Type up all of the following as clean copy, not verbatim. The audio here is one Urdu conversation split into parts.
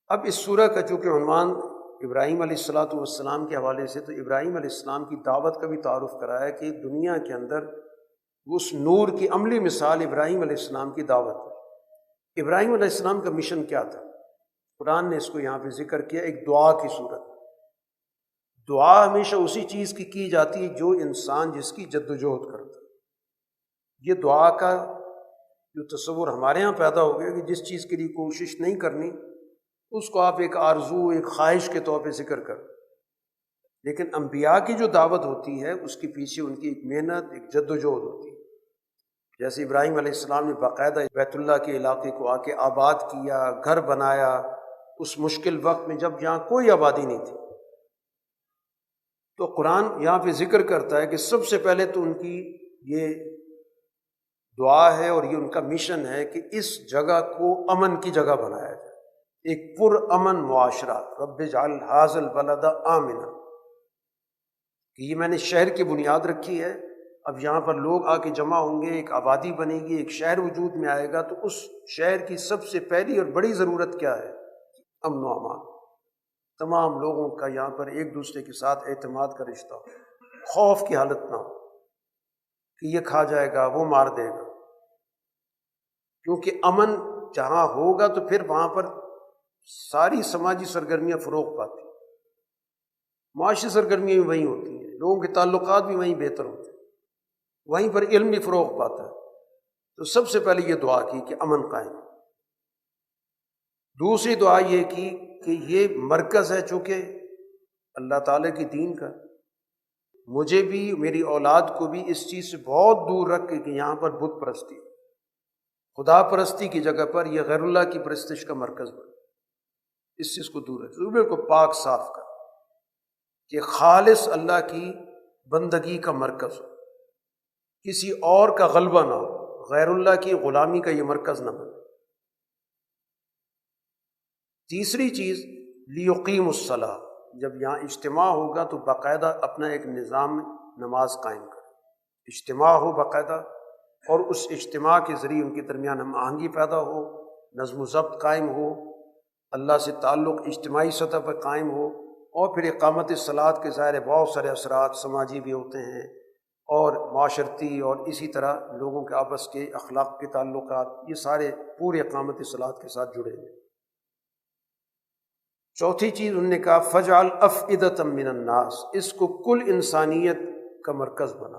اب اس سورہ کا چونکہ عنوان ابراہیم علیہ الصلاۃ والسلام کے حوالے سے، تو ابراہیم علیہ السلام کی دعوت کا بھی تعارف کرایا کہ دنیا کے اندر اس نور کی عملی مثال ابراہیم علیہ السلام کی دعوت ہے۔ ابراہیم علیہ السلام کا مشن کیا تھا؟ قرآن نے اس کو یہاں پہ ذکر کیا ایک دعا کی صورت۔ دعا ہمیشہ اسی چیز کی جاتی ہے جو انسان جس کی جد و جہد کرتا ہے۔ یہ دعا کا جو تصور ہمارے ہاں پیدا ہو گیا کہ جس چیز کے لیے کوشش نہیں کرنی اس کو آپ ایک آرزو، ایک خواہش کے طور پہ ذکر کر، لیکن انبیاء کی جو دعوت ہوتی ہے اس کے پیچھے ان کی ایک محنت، ایک جد و جہد ہوتی ہے۔ جیسے ابراہیم علیہ السلام نے باقاعدہ بیت اللہ کے علاقے کو آ کے آباد کیا، گھر بنایا، اس مشکل وقت میں جب یہاں کوئی آبادی نہیں تھی۔ تو قرآن یہاں پہ ذکر کرتا ہے کہ سب سے پہلے تو ان کی یہ دعا ہے اور یہ ان کا مشن ہے کہ اس جگہ کو امن کی جگہ بنایا جائے، ایک پر امن معاشرہ۔ رب اجعل ھذا البلد آمنا، کہ یہ میں نے شہر کی بنیاد رکھی ہے، اب یہاں پر لوگ آ کے جمع ہوں گے، ایک آبادی بنے گی، ایک شہر وجود میں آئے گا، تو اس شہر کی سب سے پہلی اور بڑی ضرورت کیا ہے؟ امن و امان۔ تمام لوگوں کا یہاں پر ایک دوسرے کے ساتھ اعتماد کا رشتہ ہو، خوف کی حالت نہ ہو کہ یہ کھا جائے گا، وہ مار دے گا، کیونکہ امن جہاں ہوگا تو پھر وہاں پر ساری سماجی سرگرمیاں فروغ پاتی، معاشی سرگرمیاں بھی وہیں ہوتی ہیں، لوگوں کے تعلقات بھی وہیں بہتر ہوتے ہیں، وہیں پر علم بھی فروغ پاتا ہے۔ تو سب سے پہلے یہ دعا کی کہ امن قائم۔ دوسری دعا یہ کی کہ یہ مرکز ہے چونکہ اللہ تعالیٰ کی دین کا، مجھے بھی میری اولاد کو بھی اس چیز سے بہت دور رکھ کے کہ یہاں پر بت پرستی، خدا پرستی کی جگہ پر یہ غیر اللہ کی پرستش کا مرکز بنے، اس چیز کو دور رکھ، روبے کو پاک صاف کر کہ خالص اللہ کی بندگی کا مرکز ہو، کسی اور کا غلبہ نہ ہو، غیر اللہ کی غلامی کا یہ مرکز نہ بنے۔ تیسری چیز لیقیم الصلاۃ، جب یہاں اجتماع ہوگا تو باقاعدہ اپنا ایک نظام نماز قائم کرے، اجتماع ہو باقاعدہ، اور اس اجتماع کے ذریعے ان کے درمیان ہم آہنگی پیدا ہو، نظم و ضبط قائم ہو، اللہ سے تعلق اجتماعی سطح پر قائم ہو، اور پھر اقامت صلاۃ کے ظاہر بہت سارے اثرات سماجی بھی ہوتے ہیں اور معاشرتی، اور اسی طرح لوگوں کے آپس کے اخلاق کے تعلقات، یہ سارے پورے اقامت صلاۃ کے ساتھ جڑے ہیں۔ چوتھی چیز انہوں نے کہا فجعل افئدۃ من الناس، اس کو کل انسانیت کا مرکز بنا،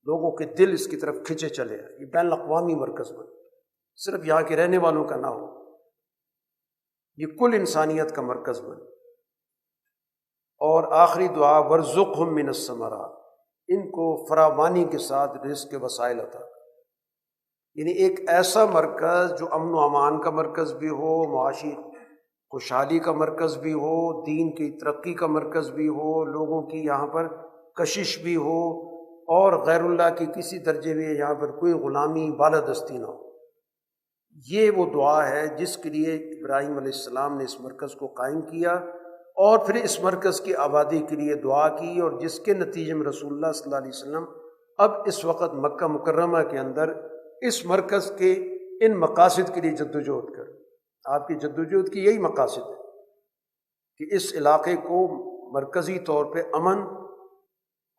لوگوں کے دل اس کی طرف کھنچے چلے، یہ بین الاقوامی مرکز بنا، صرف یہاں کے رہنے والوں کا نہ ہو، یہ کل انسانیت کا مرکز بنے۔ اور آخری دعا ورزقہم من الثمرات، ان کو فراوانی کے ساتھ رزق کے وسائل عطا، یعنی ایک ایسا مرکز جو امن و امان کا مرکز بھی ہو، معاشی خوشحالی کا مرکز بھی ہو، دین کی ترقی کا مرکز بھی ہو، لوگوں کی یہاں پر کشش بھی ہو، اور غیر اللہ کی کسی درجے میں یہاں پر کوئی غلامی بالادستی نہ ہو۔ یہ وہ دعا ہے جس کے لیے ابراہیم علیہ السلام نے اس مرکز کو قائم کیا، اور پھر اس مرکز کی آبادی کے لیے دعا کی، اور جس کے نتیجے میں رسول اللہ صلی اللہ علیہ وسلم اب اس وقت مکہ مکرمہ کے اندر اس مرکز کے ان مقاصد کے لیے جدوجہد کر، آپ کی جدوجہد کی یہی مقاصد ہے کہ اس علاقے کو مرکزی طور پہ امن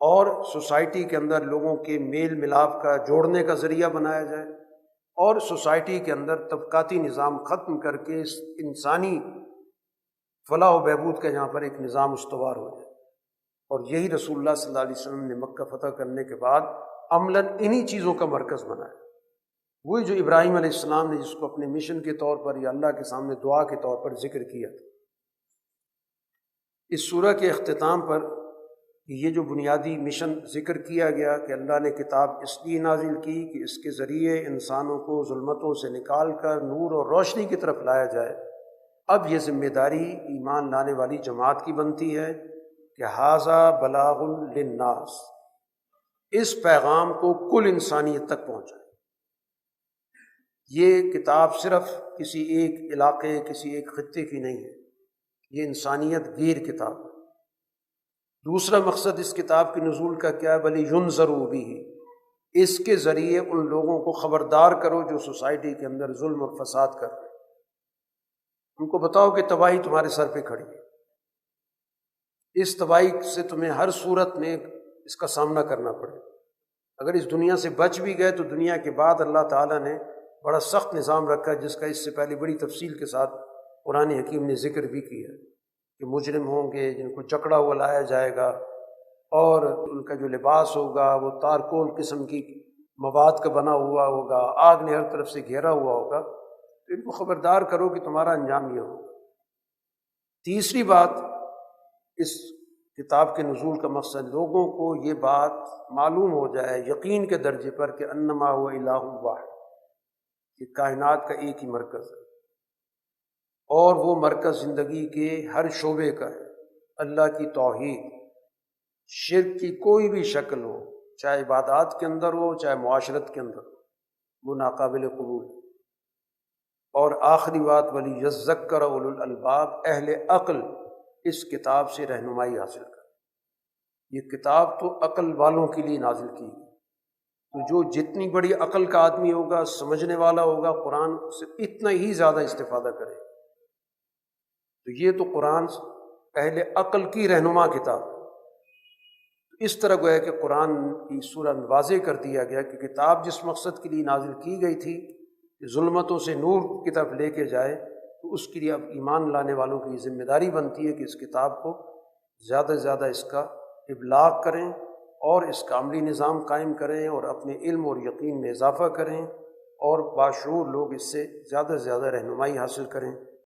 اور سوسائٹی کے اندر لوگوں کے میل ملاپ کا جوڑنے کا ذریعہ بنایا جائے، اور سوسائٹی کے اندر طبقاتی نظام ختم کر کے اس انسانی فلاح و بہبود کا یہاں پر ایک نظام استوار ہو جائے۔ اور یہی رسول اللہ صلی اللہ علیہ وسلم نے مکہ فتح کرنے کے بعد عملاً انہی چیزوں کا مرکز بنایا، وہی جو ابراہیم علیہ السلام نے جس کو اپنے مشن کے طور پر یا اللہ کے سامنے دعا کے طور پر ذکر کیا تھا۔ اس سورہ کے اختتام پر یہ جو بنیادی مشن ذکر کیا گیا کہ اللہ نے کتاب اس لیے نازل کی کہ اس کے ذریعے انسانوں کو ظلمتوں سے نکال کر نور اور روشنی کی طرف لایا جائے، اب یہ ذمہ داری ایمان لانے والی جماعت کی بنتی ہے کہ ھذا بلاغ للناس، اس پیغام کو کل انسانیت تک پہنچائے۔ یہ کتاب صرف کسی ایک علاقے، کسی ایک خطے کی نہیں ہے، یہ انسانیت گیر کتاب ہے۔ دوسرا مقصد اس کتاب کے نزول کا کیا ہے؟ بلی ینذروا بہ، اس کے ذریعے ان لوگوں کو خبردار کرو جو سوسائٹی کے اندر ظلم اور فساد کر رہے ہیں، ان کو بتاؤ کہ تباہی تمہارے سر پہ کھڑی ہے، اس تباہی سے تمہیں ہر صورت میں اس کا سامنا کرنا پڑے۔ اگر اس دنیا سے بچ بھی گئے تو دنیا کے بعد اللہ تعالیٰ نے بڑا سخت نظام رکھا ہے، جس کا اس سے پہلے بڑی تفصیل کے ساتھ قرآن حکیم نے ذکر بھی کیا کہ مجرم ہوں گے جن کو جکڑا ہوا لایا جائے گا، اور ان کا جو لباس ہوگا وہ تارکول قسم کی مواد کا بنا ہوا ہوگا، آگ نے ہر طرف سے گھیرا ہوا ہوگا، تو ان کو خبردار کرو کہ تمہارا انجام یہ ہوگا۔ تیسری بات، اس کتاب کے نزول کا مقصد لوگوں کو یہ بات معلوم ہو جائے یقین کے درجے پر کہ انما هو الہ واحد، کہ کائنات کا ایک ہی مرکز ہے، اور وہ مرکز زندگی کے ہر شعبے کا ہے۔ اللہ کی توحید، شرک کی کوئی بھی شکل ہو، چاہے عبادات کے اندر ہو چاہے معاشرت کے اندر ہو، وہ ناقابل قبول ہے۔ اور آخری بات، وَلِيَذَّكَّرَ أُولُو الْأَلْبَابِ، اہل عقل اس کتاب سے رہنمائی حاصل کر۔ یہ کتاب تو عقل والوں کے لیے نازل کی گئی، تو جو جتنی بڑی عقل کا آدمی ہوگا، سمجھنے والا ہوگا، قرآن سے اتنا ہی زیادہ استفادہ کرے۔ تو یہ تو قرآن اہل عقل کی رہنما کتاب ہے۔ اس طرح گویا کہ قرآن کی سورہ میں واضح کر دیا گیا کہ کتاب جس مقصد کے لیے نازل کی گئی تھی کہ ظلمتوں سے نور کی طرف لے کے جائے، تو اس کے لیے اب ایمان لانے والوں کی ذمہ داری بنتی ہے کہ اس کتاب کو زیادہ سے زیادہ اس کا ابلاغ کریں اور اس کا عملی نظام قائم کریں اور اپنے علم اور یقین میں اضافہ کریں، اور باشعور لوگ اس سے زیادہ سے زیادہ رہنمائی حاصل کریں۔